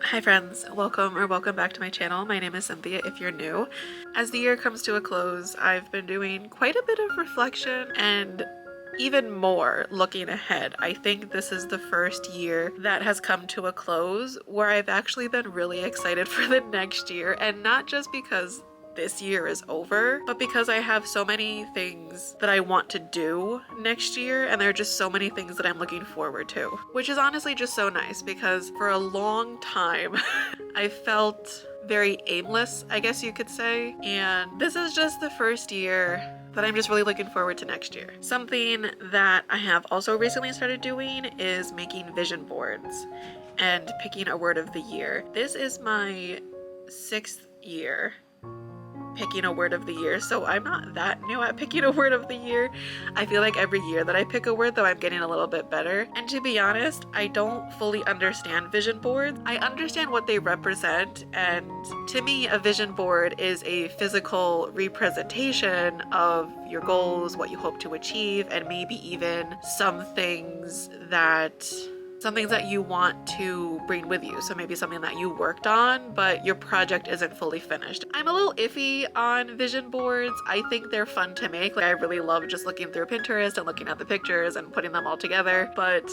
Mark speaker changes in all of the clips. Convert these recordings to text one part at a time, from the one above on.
Speaker 1: Hi friends, welcome back to my channel. My name is Cynthia if you're new. As the year comes to a close, I've been doing quite a bit of reflection and even more looking ahead. I think this is the first year that has come to a close where I've actually been really excited for the next year, and not just because this year is over, but because I have so many things that I want to do next year, and there are just so many things that I'm looking forward to, which is honestly just so nice because for a long time I felt very aimless, I guess you could say, and this is just the first year that I'm just really looking forward to next year. Something that I have also recently started doing is making vision boards and picking a word of the year. This is my 6th year picking a word of the year, so I'm not that new at picking a word of the year. I feel like every year that I pick a word though, I'm getting a little bit better. And to be honest, I don't fully understand vision boards. I understand what they represent, and to me a vision board is a physical representation of your goals, what you hope to achieve, and maybe even some things that you want to bring with you. So maybe something that you worked on, but your project isn't fully finished. I'm a little iffy on vision boards. I think they're fun to make. Like, I really love just looking through Pinterest and looking at the pictures and putting them all together. But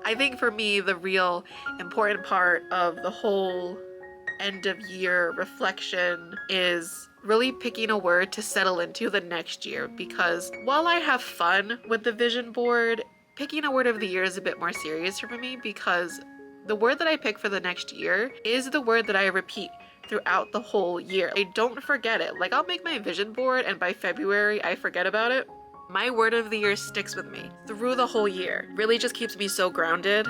Speaker 1: I think for me, the real important part of the whole end of year reflection is really picking a word to settle into the next year. Because while I have fun with the vision board, picking a word of the year is a bit more serious for me, because the word that I pick for the next year is the word that I repeat throughout the whole year. I don't forget it. Like, I'll make my vision board and by February I forget about it. My word of the year sticks with me through the whole year. Really just keeps me so grounded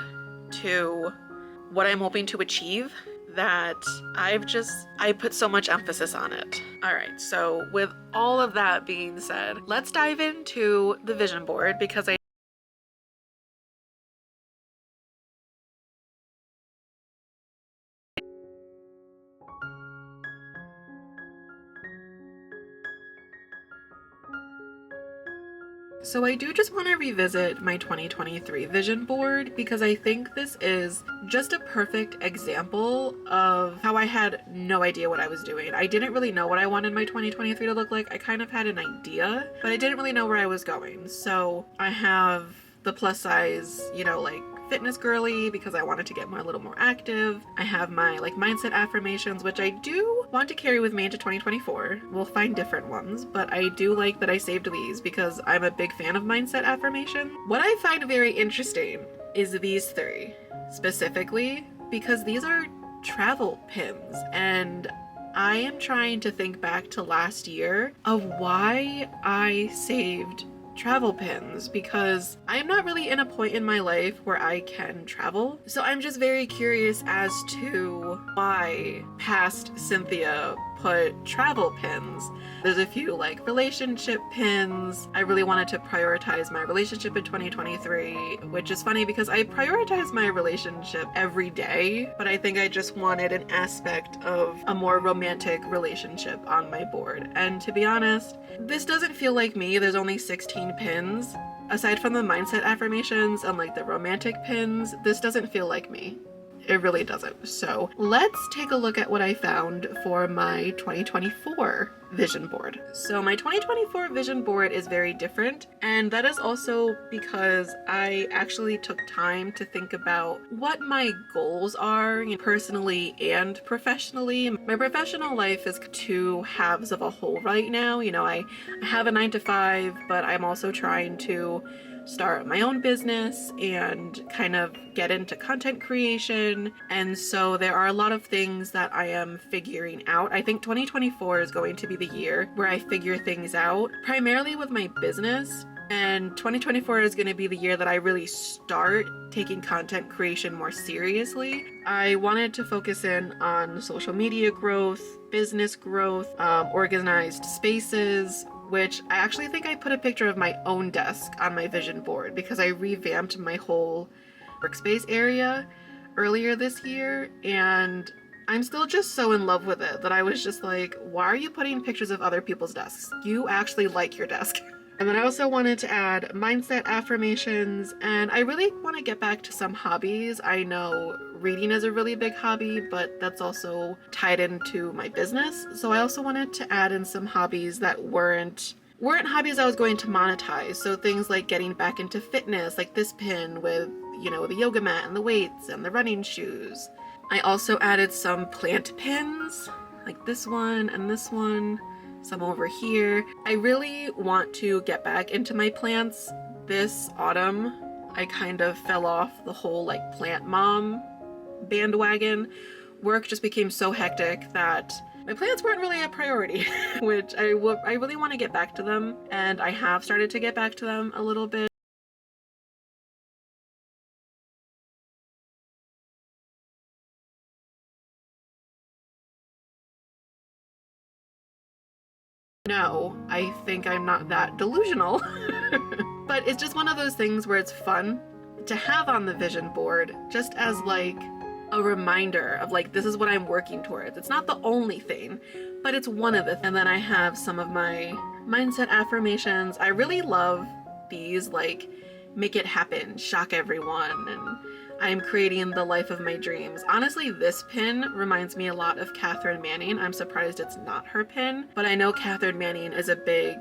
Speaker 1: to what I'm hoping to achieve that I put so much emphasis on it. All right, so with all of that being said, let's dive into the vision board, because I do just want to revisit my 2023 vision board, because I think this is just a perfect example of how I had no idea what I was doing. I didn't really know what I wanted my 2023 to look like. I kind of had an idea, but I didn't really know where I was going. So I have the plus size, like fitness girly, because I wanted to get a little more active. I have my mindset affirmations, which I do want to carry with me into 2024. We'll find different ones, but I do like that I saved these because I'm a big fan of mindset affirmation. What I find very interesting is these three specifically, because these are travel pins, and I am trying to think back to last year of why I saved travel pins, because I'm not really in a point in my life where I can travel. So I'm just very curious as to why past Cynthia put travel pins. There's a few relationship pins. I really wanted to prioritize my relationship in 2023, which is funny because I prioritize my relationship every day, but I think I just wanted an aspect of a more romantic relationship on my board. And to be honest, this doesn't feel like me. There's only 16 pins. Aside from the mindset affirmations and the romantic pins, this doesn't feel like me. It really doesn't. So let's take a look at what I found for my 2024 vision board. So my 2024 vision board is very different, and that is also because I actually took time to think about what my goals are, personally and professionally. My professional life is two halves of a whole right now. I have a 9-to-5, but I'm also trying to start my own business and kind of get into content creation. And so there are a lot of things that I am figuring out. I think 2024 is going to be the year where I figure things out, primarily with my business. And 2024 is going to be the year that I really start taking content creation more seriously. I wanted to focus in on social media growth, business growth, organized spaces, which I actually think I put a picture of my own desk on my vision board because I revamped my whole workspace area earlier this year, and I'm still just so in love with it that I was just like, why are you putting pictures of other people's desks? You actually like your desk. And then I also wanted to add mindset affirmations, and I really want to get back to some hobbies. I know reading is a really big hobby, but that's also tied into my business. So I also wanted to add in some hobbies that weren't hobbies I was going to monetize. So things like getting back into fitness, like this pin with, the yoga mat and the weights and the running shoes. I also added some plant pins, like this one and this one, some over here. I really want to get back into my plants. This autumn, I kind of fell off the whole like plant mom bandwagon. Work just became so hectic that my plants weren't really a priority, which I really want to get back to them, and I have started to get back to them a little bit. No, I think I'm not that delusional, but it's just one of those things where it's fun to have on the vision board, just as like a reminder of like, this is what I'm working towards. It's not the only thing, but it's one of and then I have some of my mindset affirmations. I really love these, like, make it happen, shock everyone, and I'm creating the life of my dreams. Honestly, this pin reminds me a lot of Catherine Manning. I'm surprised it's not her pin, but I know Catherine Manning is a big,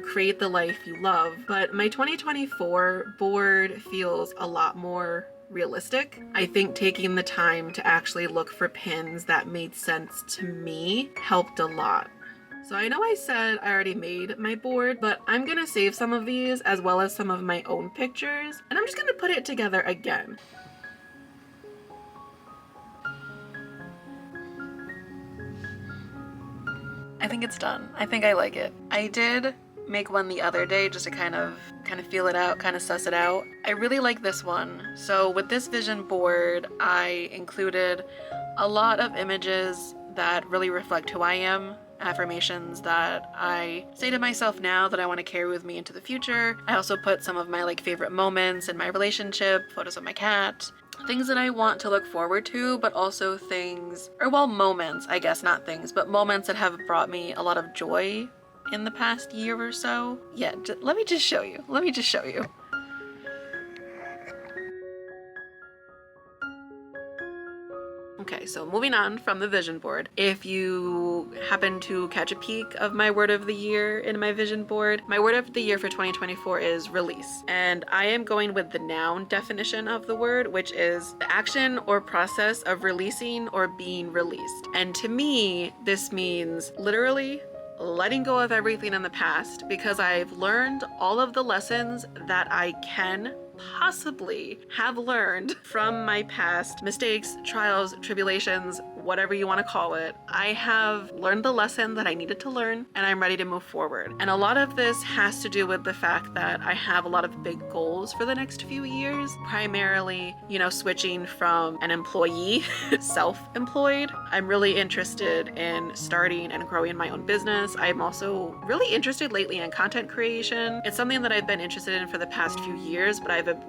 Speaker 1: create the life you love. But my 2024 board feels a lot more realistic. I think taking the time to actually look for pins that made sense to me helped a lot. So I know I said I already made my board, but I'm gonna save some of these as well as some of my own pictures, and I'm just gonna put it together again. I think it's done. I think I like it. I did make one the other day just to kind of feel it out, kind of suss it out. I really like this one. So with this vision board, I included a lot of images that really reflect who I am, affirmations that I say to myself now that I want to carry with me into the future. I also put some of my favorite moments in my relationship, photos of my cat, things that I want to look forward to, but also moments, I guess, not things, but moments that have brought me a lot of joy in the past year or so. Yeah, let me just show you. Okay, so moving on from the vision board, if you happen to catch a peek of my word of the year in my vision board, my word of the year for 2024 is release. And I am going with the noun definition of the word, which is the action or process of releasing or being released. And to me, this means literally letting go of everything in the past, because I've learned all of the lessons that I can possibly have learned from my past mistakes, trials, tribulations, whatever you want to call it. I have learned the lesson that I needed to learn, and I'm ready to move forward. And a lot of this has to do with the fact that I have a lot of big goals for the next few years, primarily, switching from an employee, self-employed. I'm really interested in starting and growing my own business. I'm also really interested lately in content creation. It's something that I've been interested in for the past few years, but I've been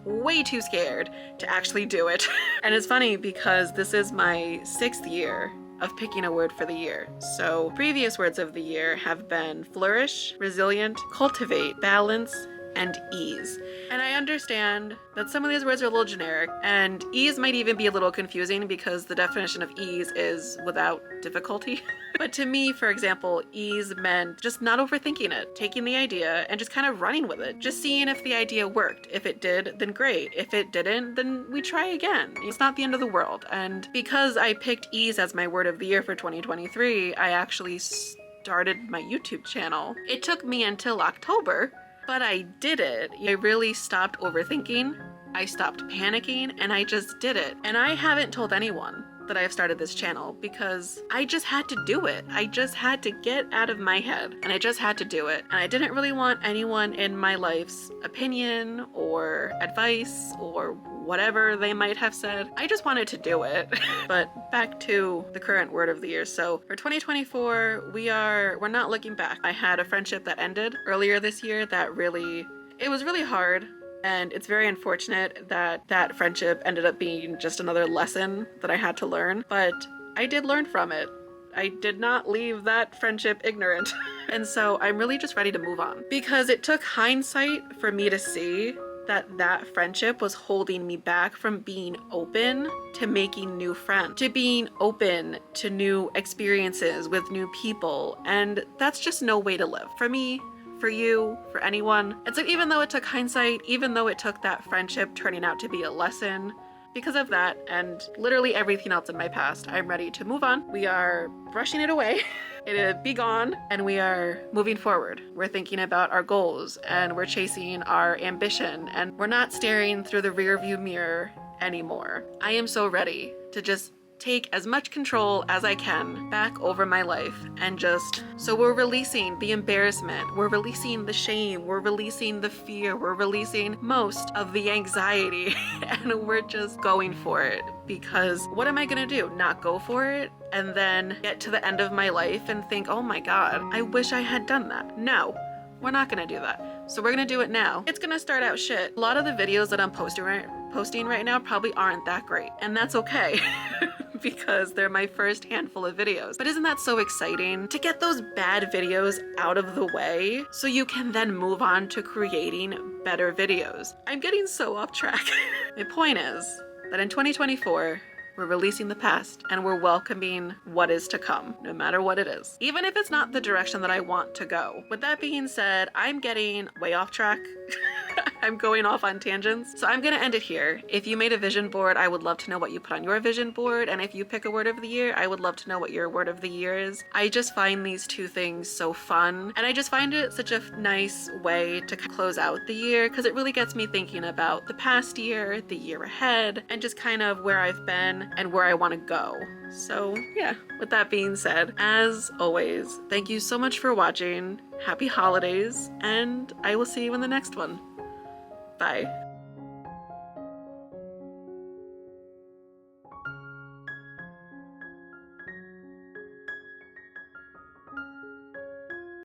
Speaker 1: way too scared to actually do it. And it's funny because this is my 6th year of picking a word for the year. So previous words of the year have been flourish, resilient, cultivate, balance, and ease. And I understand that some of these words are a little generic, and ease might even be a little confusing because the definition of ease is without difficulty. But to me, for example, ease meant just not overthinking it, taking the idea and just kind of running with it, just seeing if the idea worked. If it did, then great. If it didn't, then we try again. It's not the end of the world. And because I picked ease as my word of the year for 2023, I actually started my YouTube channel. It took me until October, but I did it. I really stopped overthinking, I stopped panicking, and I just did it. And I haven't told anyone that I've started this channel because I just had to do it. I just had to get out of my head, and I just had to do it. And I didn't really want anyone in my life's opinion or advice or whatever they might have said. I just wanted to do it. But back to the current word of the year. So for 2024, we're not looking back. I had a friendship that ended earlier this year that it was really hard. And it's very unfortunate that that friendship ended up being just another lesson that I had to learn. But I did learn from it. I did not leave that friendship ignorant. And so I'm really just ready to move on, because it took hindsight for me to see that friendship was holding me back from being open to making new friends, to being open to new experiences with new people. And that's just no way to live for me, for you, for anyone. And so even though it took hindsight, even though it took that friendship turning out to be a lesson, because of that and literally everything else in my past, I'm ready to move on. We are brushing it away. It'll be gone, and we are moving forward. We're thinking about our goals, and we're chasing our ambition, and we're not staring through the rearview mirror anymore. I am so ready to just take as much control as I can back over my life, and so we're releasing the embarrassment, we're releasing the shame, we're releasing the fear, we're releasing most of the anxiety, and we're just going for it. Because what am I gonna do? Not go for it and then get to the end of my life and think, oh my God, I wish I had done that. No, we're not gonna do that. So we're gonna do it now. It's gonna start out shit. A lot of the videos that I'm posting right now probably aren't that great, and that's okay. Because they're my first handful of videos. But isn't that so exciting to get those bad videos out of the way so you can then move on to creating better videos? I'm getting so off track. My point is that in 2024, we're releasing the past and we're welcoming what is to come, no matter what it is. Even if it's not the direction that I want to go. With that being said, I'm getting way off track. I'm going off on tangents. So I'm gonna end it here. If you made a vision board, I would love to know what you put on your vision board. And if you pick a word of the year, I would love to know what your word of the year is. I just find these two things so fun. And I just find it such a nice way to close out the year, because it really gets me thinking about the past year, the year ahead, and just kind of where I've been and where I want to go. So yeah, with that being said, as always, thank you so much for watching. Happy holidays, and I will see you in the next one. Bye.